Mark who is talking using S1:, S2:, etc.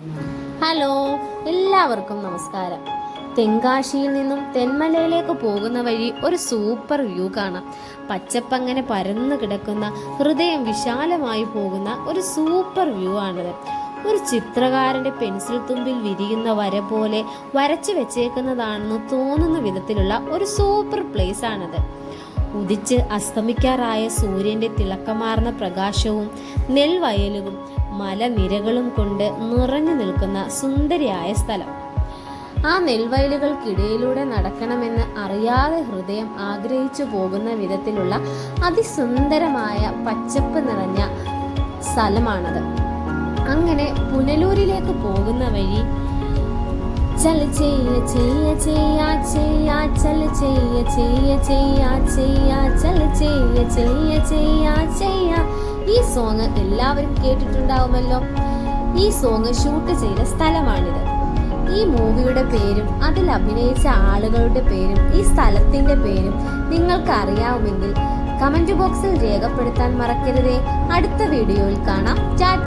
S1: Hello, എല്ലാവർക്കും നമസ്കാരം. തെങ്കാശിയിൽ നിന്നും തെന്മലയിലേക്ക് പോകുന്ന വഴി ഒരു സൂപ്പർ വ്യൂ കാണാം. പച്ചപ്പങ്ങനെ പരന്നു കിടക്കുന്ന, ഹൃദയം വിശാലമായി പോകുന്ന ഒരു സൂപ്പർ വ്യൂ ആണിത്. ഒരു ചിത്രകാരന്റെ പെൻസിൽ തുമ്പിൽ വിരിയുന്ന വര പോലെ വരച്ചു വെച്ചേക്കുന്നതാണെന്ന് തോന്നുന്ന വിധത്തിലുള്ള ഒരു സൂപ്പർ പ്ലേസ് ആണിത്. ഉദിച്ച് അസ്തമിക്കാറായ സൂര്യന്റെ തിളക്കമാർന്ന പ്രകാശവും നെൽവയലുകളും മലനിരകളും കൊണ്ട് നിറഞ്ഞു നിൽക്കുന്ന സുന്ദരിയായ സ്ഥലം. ആ നെൽവയലുകൾക്കിടയിലൂടെ നടക്കണമെന്ന് അറിയാതെ ഹൃദയം ആഗ്രഹിച്ചു പോകുന്ന വിധത്തിലുള്ള അതിസുന്ദരമായ പച്ചപ്പ് നിറഞ്ഞ സ്ഥലമാണത്. അങ്ങനെ പുനലൂരിലേക്ക് പോകുന്ന വഴി ചൽ ചെയ്യ ചെയ്യ ചെയ്യ ചെയ്യ ചൽ ചെയ്യ ചെയ്യ ചെയ്യ ചെയ്യ ചൽ ചെയ്യ ചെയ്യ ചെയ്യ ചെയ്യ. ഈ സോങ് എല്ലാവരും കേട്ടിട്ടുണ്ടാവുമല്ലോ. ഈ സോങ് ഷൂട്ട് ചെയ്ത സ്ഥലമാണിത്. ഈ മൂവിയുടെ പേരും അതിൽ അഭിനയിച്ച ആളുകളുടെ പേരും ഈ സ്ഥലത്തിന്റെ പേരും നിങ്ങൾക്ക് അറിയാവുമെങ്കിൽ കമന്റ് ബോക്സിൽ രേഖപ്പെടുത്താൻ മറക്കരുതേ. അടുത്ത വീഡിയോയിൽ കാണാം.